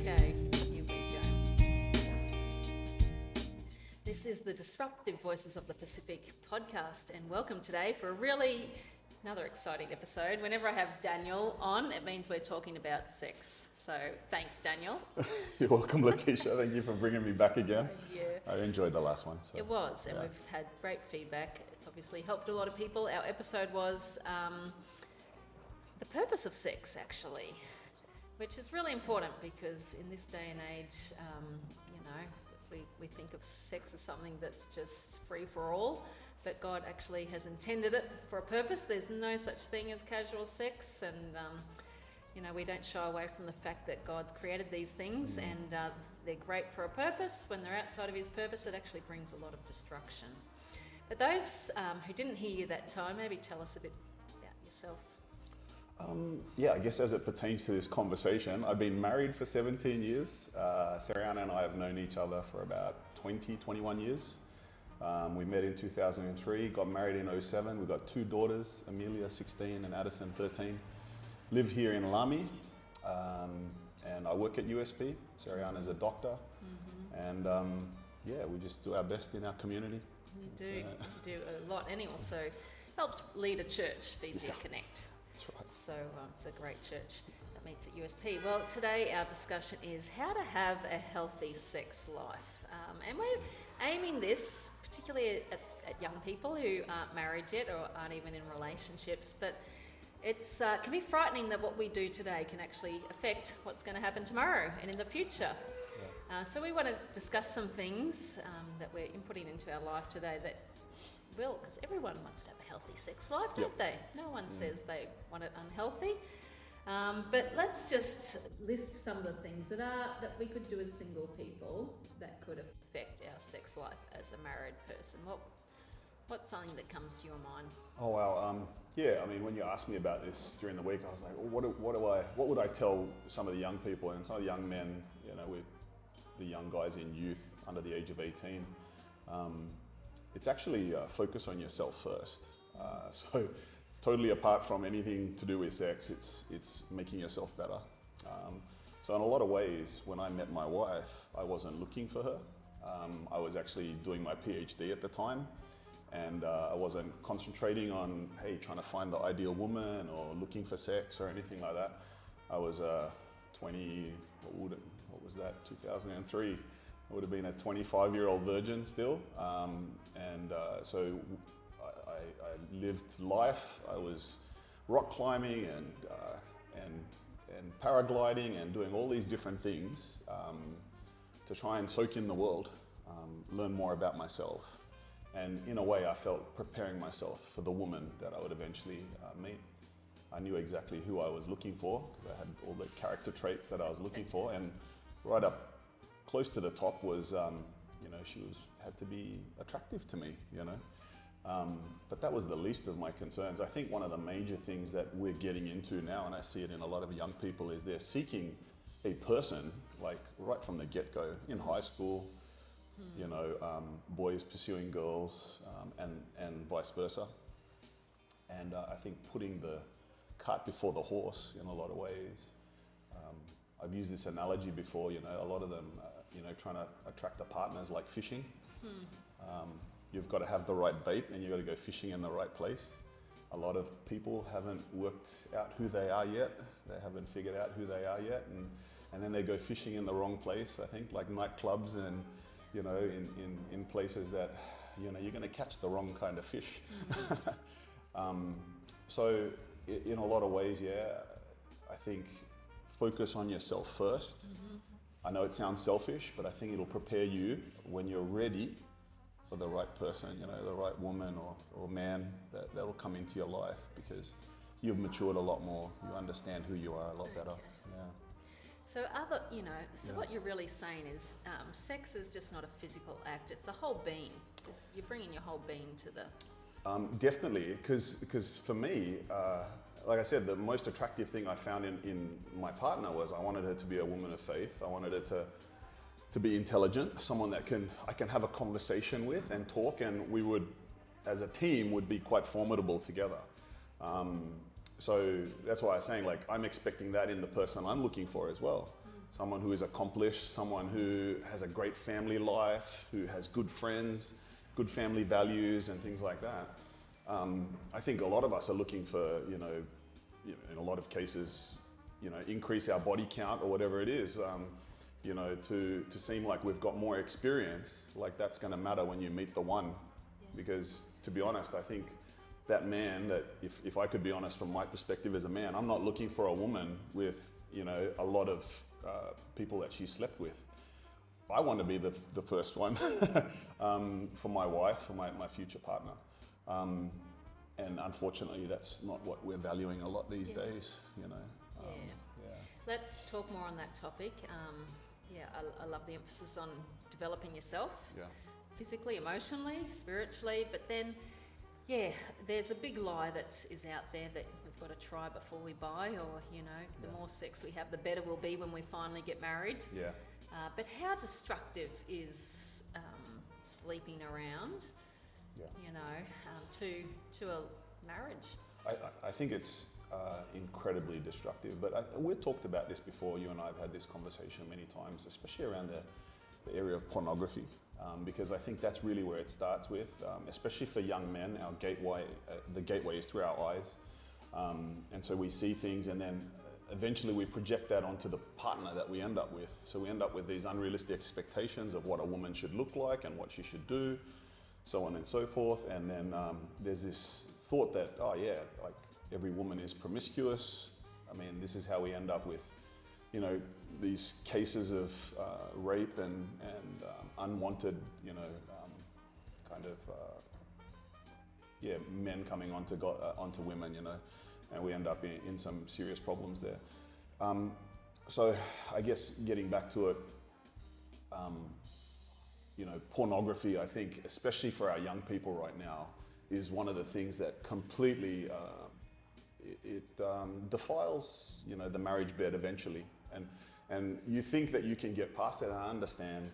Okay, here we go. This is the Disruptive Voices of the Pacific podcast, and welcome today for another exciting episode. Whenever I have Daniel on, it means we're talking about sex. So thanks, Daniel. You're welcome, Letitia. Thank you for bringing me back again. Yeah. I enjoyed the last one. So, It was, and yeah. we've had great feedback. It's obviously helped a lot of people. Our episode was the purpose of sex, actually, which is really important because in this day and age, we think of sex as something that's just free for all, but God actually has intended it for a purpose. There's no such thing as casual sex, and we don't shy away from the fact that God's created these things, and they're great for a purpose. When they're outside of his purpose, it actually brings a lot of destruction. But those who didn't hear you that time, maybe tell us a bit about yourself. I guess as it pertains to this conversation, I've been married for 17 years. Sariana and I have known each other for about 21 years. We met in 2003, got married in 2007. We've got two daughters, Amelia, 16, and Addison, 13. Live here in Lamy, and I work at USP. Sariana's a doctor, and we just do our best in our community. You do a lot, and he also helps lead a church, Fiji Connect. That's right. So it's a great church that meets at USP. Well, today our discussion is how to have a healthy sex life. And we're aiming this particularly at young people who aren't married yet or aren't even in relationships. But it's can be frightening that what we do today can actually affect what's going to happen tomorrow and in the future. So we want to discuss some things that we're inputting into our life today that will, because everyone wants to have a healthy sex life, don't they? No one says they want it unhealthy. But let's just list some of the things that we could do as single people that could affect our sex life as a married person. What's something that comes to your mind? Oh wow, when you asked me about this during the week, I was like, what would I tell some of the young people and some of the young men, with the young guys in youth under the age of 18? It's actually focus on yourself first. So totally apart from anything to do with sex, it's making yourself better. So in a lot of ways, when I met my wife, I wasn't looking for her. I was actually doing my PhD at the time, and I wasn't concentrating on, trying to find the ideal woman or looking for sex or anything like that. I was 2003. I would have been a 25-year-old virgin still, so I lived life. I was rock climbing and paragliding and doing all these different things to try and soak in the world, learn more about myself, and in a way I felt preparing myself for the woman that I would eventually meet. I knew exactly who I was looking for because I had all the character traits that I was looking for, and right up close to the top was, she had to be attractive to me, But that was the least of my concerns. I think one of the major things that we're getting into now, and I see it in a lot of young people, is they're seeking a person, like right from the get-go, in high school, boys pursuing girls, and vice versa. And I think putting the cart before the horse in a lot of ways. I've used this analogy before, a lot of them, trying to attract a partner is like fishing. You've got to have the right bait and you've got to go fishing in the right place. A lot of people haven't worked out who they are yet. They haven't figured out who they are yet. And then they go fishing in the wrong place, I think, like nightclubs and, in places that, you're going to catch the wrong kind of fish. So in a lot of ways, I think focus on yourself first. I know it sounds selfish, but I think it'll prepare you when you're ready for the right person, the right woman or man that'll come into your life because you've matured a lot more. You understand who you are a lot better. Yeah. So what you're really saying is sex is just not a physical act, it's a whole being. You're bringing your whole being to the... Definitely, because for me, like I said, the most attractive thing I found in my partner was I wanted her to be a woman of faith. I wanted her to be intelligent, someone that I can have a conversation with and talk, and we would, as a team, would be quite formidable together. So that's why I was saying, like, I'm expecting that in the person I'm looking for as well. someone who is accomplished, someone who has a great family life, who has good friends, good family values and things like that. I think a lot of us are looking for, in a lot of cases, increase our body count or whatever it is, to seem like we've got more experience, like that's going to matter when you meet the one. Yeah. Because to be honest, I think that man, that if I could be honest from my perspective as a man, I'm not looking for a woman with, a lot of people that she slept with. I want to be the first one for my wife, for my future partner. And unfortunately, that's not what we're valuing a lot these days, Let's talk more on that topic. I love the emphasis on developing yourself, physically, emotionally, spiritually, but then, there's a big lie that is out there that we've got to try before we buy, or, the more sex we have, the better we'll be when we finally get married. Yeah. But how destructive is sleeping around, to a marriage? I think it's incredibly destructive, but we've talked about this before. You and I have had this conversation many times, especially around the area of pornography, because I think that's really where it starts with, especially for young men. Our gateway, the gateway is through our eyes, and so we see things, and then eventually we project that onto the partner that we end up with. So we end up with these unrealistic expectations of what a woman should look like and what she should do, so on and so forth. And then there's this thought that, like every woman is promiscuous. I mean, this is how we end up with, these cases of rape and unwanted, men coming onto women, and we end up in some serious problems there. So I guess getting back to it, pornography, I think, especially for our young people right now, is one of the things that completely defiles, the marriage bed eventually. And you think that you can get past it, and I understand,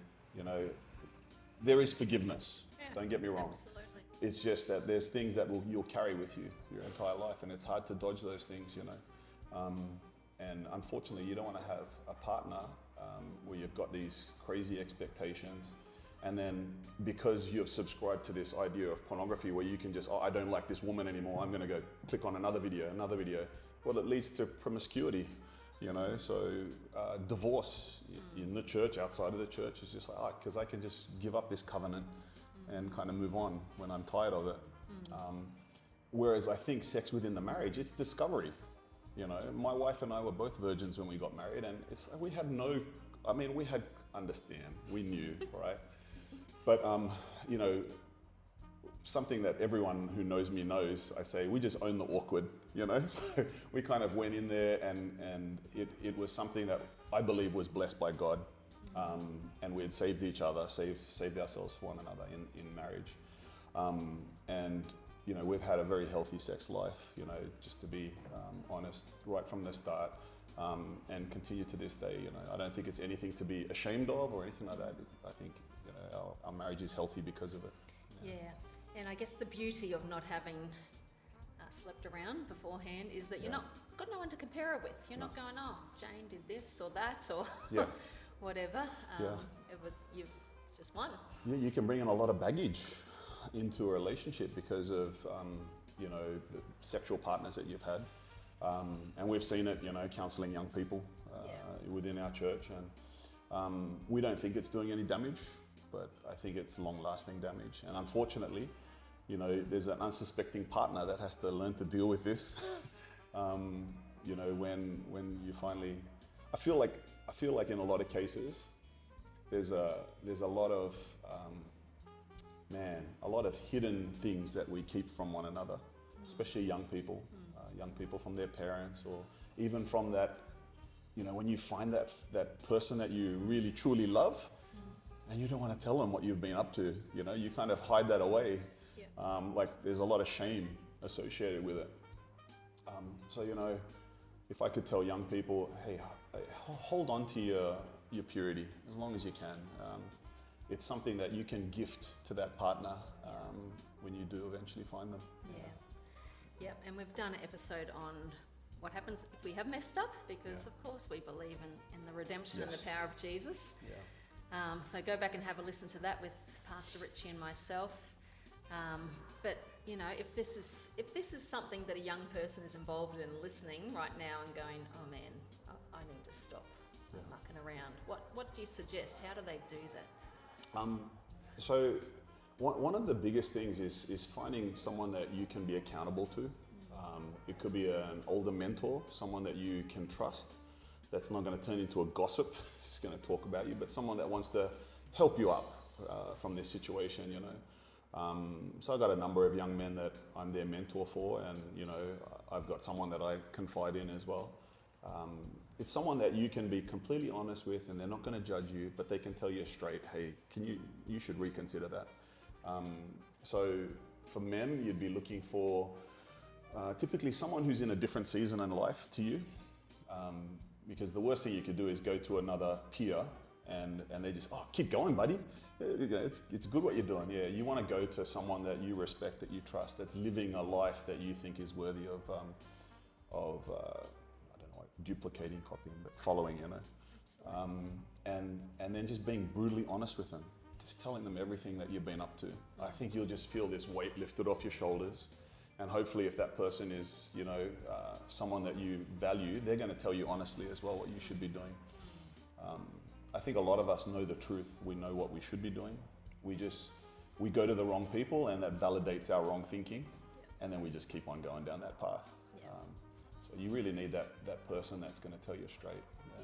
there is forgiveness. Don't get me wrong. Absolutely. It's just that there's things that you'll carry with you your entire life, and it's hard to dodge those things, and unfortunately, you don't want to have a partner where you've got these crazy expectations, and then because you've subscribed to this idea of pornography where you can just, I don't like this woman anymore, I'm going to go click on another video. Well, it leads to promiscuity, so divorce in the church, outside of the church, is just like, because I can just give up this covenant and kind of move on when I'm tired of it. Whereas I think sex within the marriage, it's discovery. My wife and I were both virgins when we got married, and we had understand, we knew, right? But, something that everyone who knows me knows, I say, we just own the awkward, So we kind of went in there, and it was something that I believe was blessed by God. And we had saved each other, saved ourselves for one another in marriage. And, we've had a very healthy sex life, just to be honest, right from the start, and continue to this day. I don't think it's anything to be ashamed of or anything like that. I think, our marriage is healthy because of it. Yeah. And I guess the beauty of not having slept around beforehand is that you're not got no one to compare it with. You're not going, Jane did this or that or whatever. It's just one. Yeah, you can bring in a lot of baggage into a relationship because of the sexual partners that you've had, and we've seen it, counselling young people within our church, and we don't think it's doing any damage, but I think it's long-lasting damage. And unfortunately, there's an unsuspecting partner that has to learn to deal with this. When you finally, I feel like in a lot of cases, there's a lot of a lot of hidden things that we keep from one another, especially young people from their parents, or even from that, when you find that person that you really truly love, and you don't want to tell them what you've been up to, you kind of hide that away. Like there's a lot of shame associated with it. So, if I could tell young people, hey, hold on to your purity as long as you can. It's something that you can gift to that partner when you do eventually find them. Yep, and we've done an episode on what happens if we have messed up, because of course we believe in the redemption and Yes. the power of Jesus. Yeah. So go back and have a listen to that with Pastor Richie and myself. But you know, if this is something that a young person is involved in, listening right now and going, oh man, I need to stop mucking around. What do you suggest? How do they do that? So one of the biggest things is finding someone that you can be accountable to. It could be an older mentor, someone that you can trust, that's not going to turn into a gossip, it's just going to talk about you, but someone that wants to help you up from this situation, you know. So I've got a number of young men that I'm their mentor for, and you know, I've got someone that I confide in as well. It's someone that you can be completely honest with, and they're not going to judge you, but they can tell you straight, hey, you should reconsider that. So for men, you'd be looking for typically someone who's in a different season in life to you, because the worst thing you could do is go to another peer and they just, oh, keep going, buddy. It's good what you're doing. Yeah, you want to go to someone that you respect, that you trust, that's living a life that you think is worthy of I don't know, duplicating, copying, but following, you know. And then just being brutally honest with them, just telling them everything that you've been up to. I think you'll just feel this weight lifted off your shoulders. And hopefully if that person is, you know, someone that you value, they're going to tell you honestly as well what you should be doing. I think a lot of us know the truth. We know what we should be doing. We go to the wrong people, and that validates our wrong thinking. And then we just keep on going down that path. So you really need that person that's going to tell you straight. You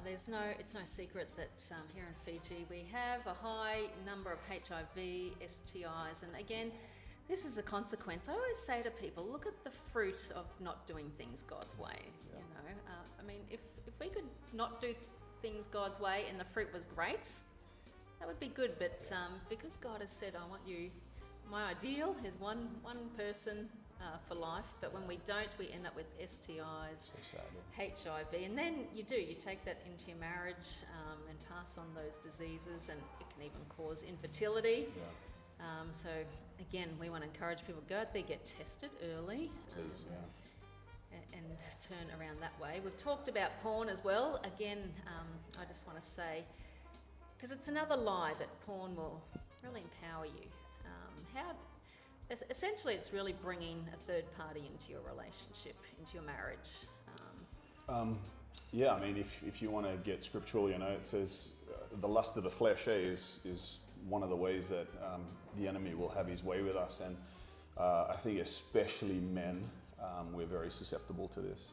do. It's no secret that here in Fiji we have a high number of HIV, STIs, and again, this is a consequence. I always say to people, look at the fruit of not doing things God's way. Yeah. You know, I mean, if we could not do things God's way and the fruit was great, that would be good. But because God has said, I want you, my ideal is one person for life. But when we don't, we end up with STIs, So sad. HIV, and then you take that into your marriage and pass on those diseases, and it can even cause infertility. Yeah. So again, we want to encourage people to go out there, get tested early, Please, yeah. and turn around that way. We've talked about porn as well. Again, I just want to say, because it's another lie that porn will really empower you. Essentially, it's really bringing a third party into your relationship, into your marriage. Yeah, I mean, if you want to get scriptural, you know, it says the lust of the flesh is one of the ways that the enemy will have his way with us. And I think especially men, we're very susceptible to this.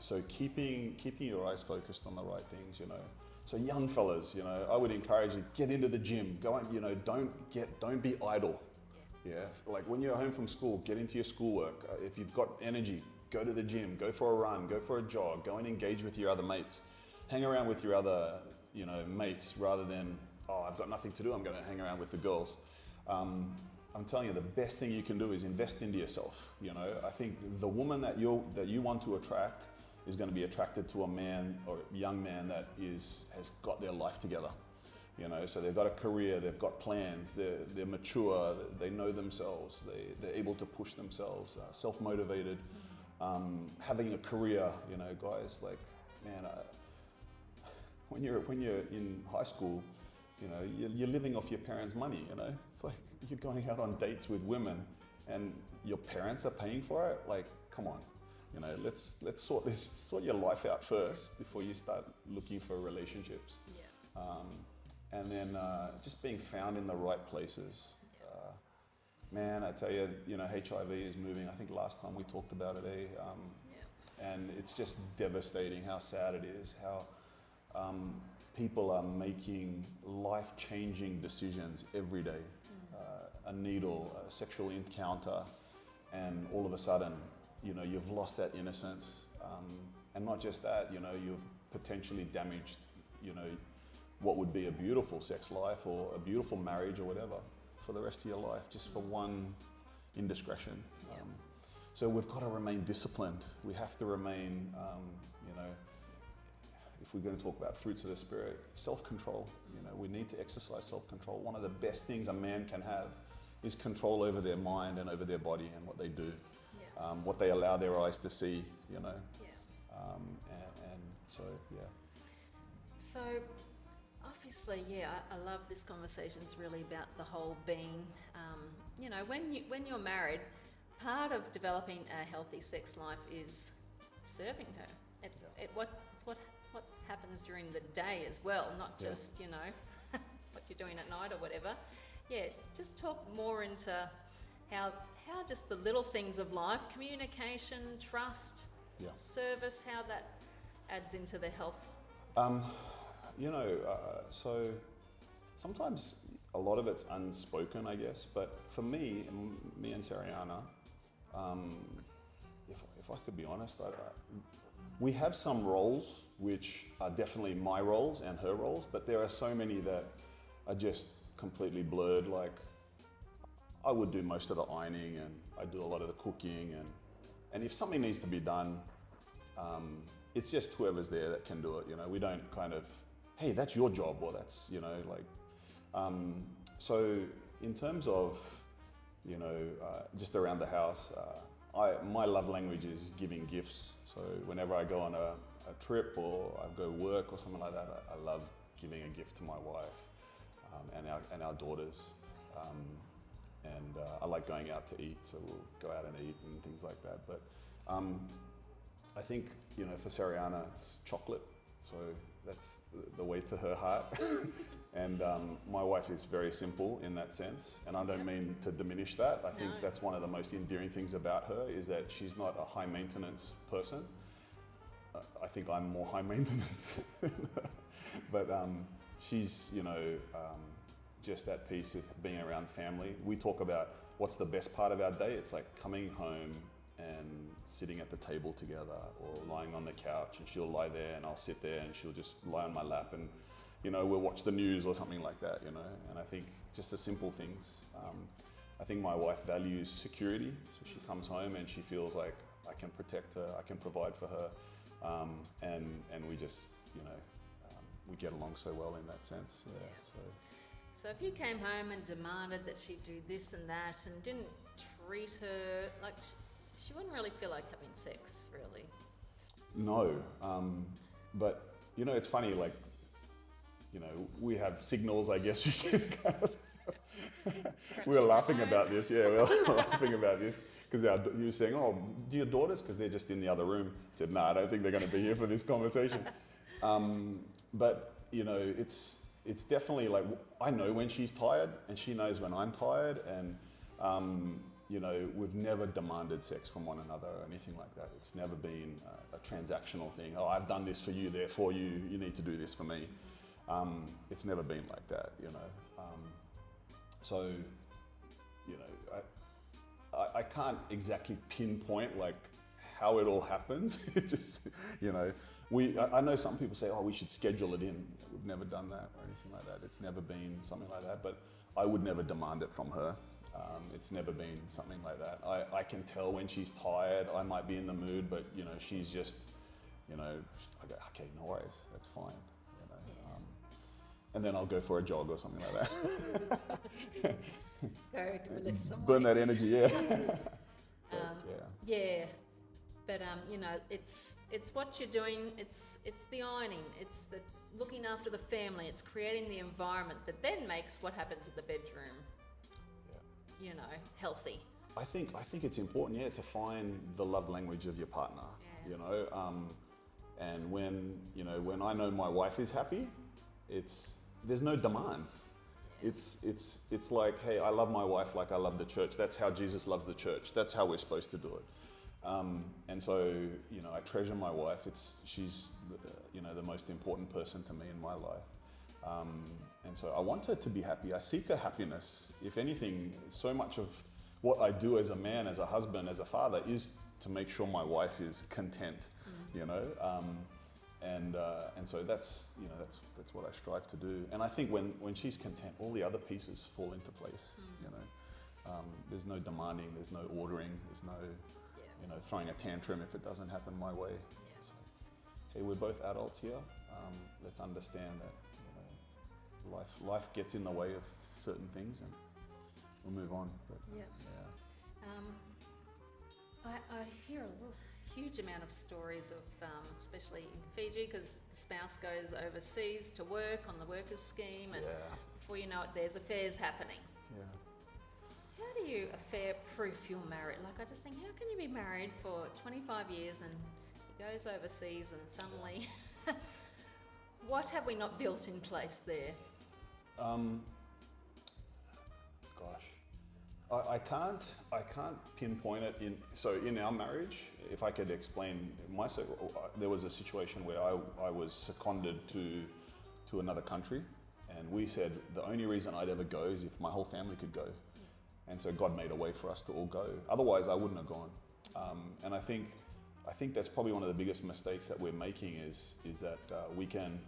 So keeping your eyes focused on the right things, you know. So young fellas, you know, I would encourage you, get into the gym, go and, you know, don't be idle. Yeah, like when you're home from school, get into your schoolwork. If you've got energy, go to the gym, go for a run, go for a jog, go and engage with your other mates. Hang around with your other, you know, mates rather than, oh, I've got nothing to do, I'm going to hang around with the girls. I'm telling you, the best thing you can do is invest into yourself. You know, I think the woman that you want to attract is going to be attracted to a man or a young man that has got their life together. You know, so they've got a career, they've got plans, they're mature, they know themselves, they're able to push themselves, self-motivated, having a career. You know, guys, like, man, when you're in high school, you know, you're living off your parents' money. You know, it's like you're going out on dates with women, and your parents are paying for it. Like, come on, you know, let's sort your life out first before you start looking for relationships. Yeah. And then just being found in the right places. Man, I tell you, you know, HIV is moving. I think last time we talked about it, and it's just devastating how sad it is, how people are making life-changing decisions every day. A needle, a sexual encounter, and all of a sudden, you know, you've lost that innocence. And not just that, you know, you've potentially damaged, you know, what would be a beautiful sex life or a beautiful marriage or whatever for the rest of your life, just for one indiscretion. So we've got to remain disciplined. We have to remain, you know, if we're going to talk about fruits of the Spirit, self-control. You know, we need to exercise self-control. One of the best things a man can have is control over their mind and over their body and what they do, what they allow their eyes to see, you know. So yeah. So, obviously, yeah, I love this conversation. It's really about the whole being. When you're married, part of developing a healthy sex life is serving her. It's what happens during the day as well, not Yeah. just what you're doing at night or whatever. Yeah, just talk more into how just the little things of life, communication, trust, Yeah. service, how that adds into the health. So sometimes a lot of it's unspoken, I guess. But for me and Sariana, if I could be honest, we have some roles which are definitely my roles and her roles, but there are so many that are just completely blurred. Like I would do most of the ironing, and I do a lot of the cooking, and if something needs to be done, it's just whoever's there that can do it. We don't kind of, hey, that's your job, or that's so in terms of just around the house, my love language is giving gifts. So whenever I go on a trip or I go work or something like that, I love giving a gift to my wife and our daughters. I like going out to eat, so we'll go out and eat and things like that. But I think, for Sariana, it's chocolate. So that's the way to her heart. And my wife is very simple in that sense. And I don't mean to diminish that. I think that's one of the most endearing things about her, is that she's not a high maintenance person. I think I'm more high maintenance. But she's, just that piece of being around family. We talk about what's the best part of our day. It's like coming home and sitting at the table together, or lying on the couch, and she'll lie there and I'll sit there and she'll just lie on my lap, and we'll watch the news or something like that, and I think just the simple things. I think my wife values security, so she comes home and she feels like I can protect her, I can provide for her, and we just we get along so well in that sense. So if you came home and demanded that she do this and that and didn't treat her like she wouldn't really feel like having sex, really. No, but it's funny, like, we have signals, I guess you can kind of. We were laughing about this, yeah, we were laughing about this, because you were saying, oh, do your daughters, because they're just in the other room. I said, no, I don't think they're going to be here for this conversation. But, it's definitely like, I know when she's tired, and she knows when I'm tired, and, we've never demanded sex from one another or anything like that. It's never been a transactional thing. Oh, I've done this for you, therefore you need to do this for me. It's never been like that, So, I can't exactly pinpoint like how it all happens. It just, I know some people say, oh, we should schedule it in. We've never done that or anything like that. It's never been something like that, but I would never demand it from her. It's never been something like that. I can tell when she's tired. I might be in the mood, but she's just, I go, okay, no worries, that's fine. And then I'll go for a jog or something like that. Go lift some Burn that weights. energy, yeah. Yeah, but it's what you're doing. It's the ironing. It's the looking after the family. It's creating the environment that then makes what happens in the bedroom, healthy. I think it's important, to find the love language of your partner. Yeah. And when I know my wife is happy, there's no demands. It's like, hey, I love my wife like I love the church. That's how Jesus loves the church. That's how we're supposed to do it. And so, I treasure my wife. She's the most important person to me in my life. And so I want her to be happy. I seek her happiness. If anything, so much of what I do as a man, as a husband, as a father is to make sure my wife is content, And so that's what I strive to do. And I think when she's content, all the other pieces fall into place. There's no demanding, there's no ordering, there's no throwing a tantrum if it doesn't happen my way. Yeah. So, hey, we're both adults here. Let's understand that life gets in the way of certain things, and we'll move on. But, yeah. I hear a huge amount of stories of, especially in Fiji, because the spouse goes overseas to work on the workers' scheme, and before you know it, there's affairs happening. Yeah. How do you affair-proof your marriage? Like, I just think, how can you be married for 25 years and he goes overseas and suddenly, what have we not built in place there? I can't pinpoint it in our marriage. If I could explain there was a situation where I was seconded to another country, and we said the only reason I'd ever go is if my whole family could go. And so God made a way for us to all go. Otherwise, I wouldn't have gone. And I think that's probably one of the biggest mistakes that we're making is that we can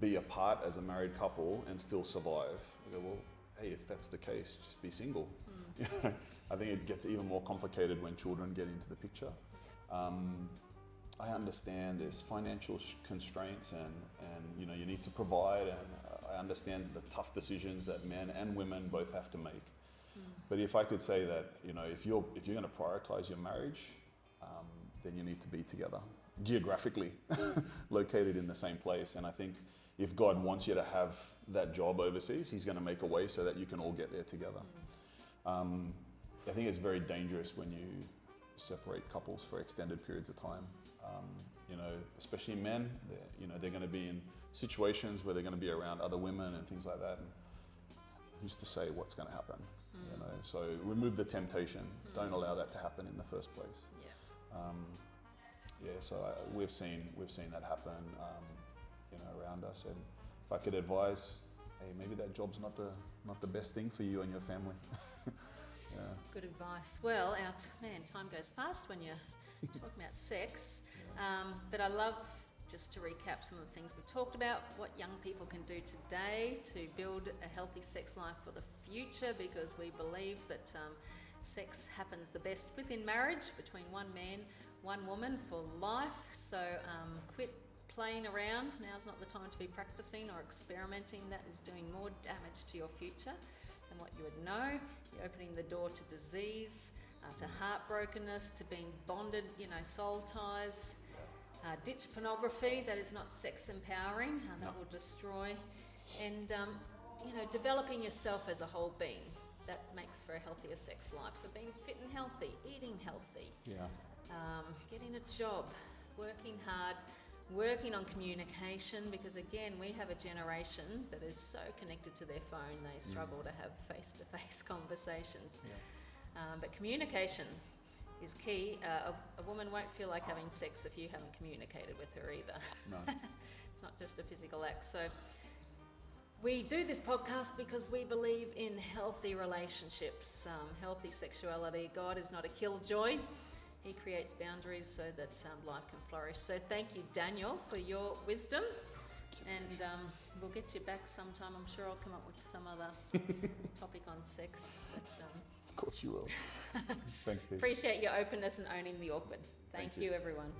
be apart as a married couple and still survive. We go, well, hey, if that's the case, just be single. I think it gets even more complicated when children get into the picture. I understand there's financial constraints and you need to provide, and I understand the tough decisions that men and women both have to make. But if I could say that, if you're going to prioritize your marriage, then you need to be together, geographically located in the same place. And I think if God wants you to have that job overseas, He's going to make a way so that you can all get there together. I think it's very dangerous when you separate couples for extended periods of time. Especially men, they're going to be in situations where they're going to be around other women and things like that. And who's to say what's going to happen? So remove the temptation. Don't allow that to happen in the first place. So we've seen that happen, around us. And if I could advise, hey, maybe that job's not the best thing for you and your family. Good advice. Well, time goes fast when you're talking about sex. But I love, just to recap some of the things we've talked about, what young people can do today to build a healthy sex life for the future, because we believe that sex happens the best within marriage, between one man, one woman, for life. So quit playing around. Now's not the time to be practicing or experimenting. That is doing more damage to your future than what you would know. You're opening the door to disease, to heartbrokenness, to being bonded, soul ties. Ditch pornography. That is not sex empowering. That will destroy. And developing yourself as a whole being. That makes for a healthier sex life. So being fit and healthy, eating healthy, getting a job, working hard, working on communication, because again, we have a generation that is so connected to their phone, they struggle to have face-to-face conversations. But communication is key. A woman won't feel like having sex if you haven't communicated with her either. No. It's not just a physical act. So we do this podcast because we believe in healthy relationships, healthy sexuality. God is not a killjoy. He creates boundaries so that life can flourish. So thank you, Daniel, for your wisdom. And we'll get you back sometime. I'm sure I'll come up with some other topic on sex. But, of course you will. Thanks, Steve. Appreciate your openness and owning the awkward. Thank you, everyone.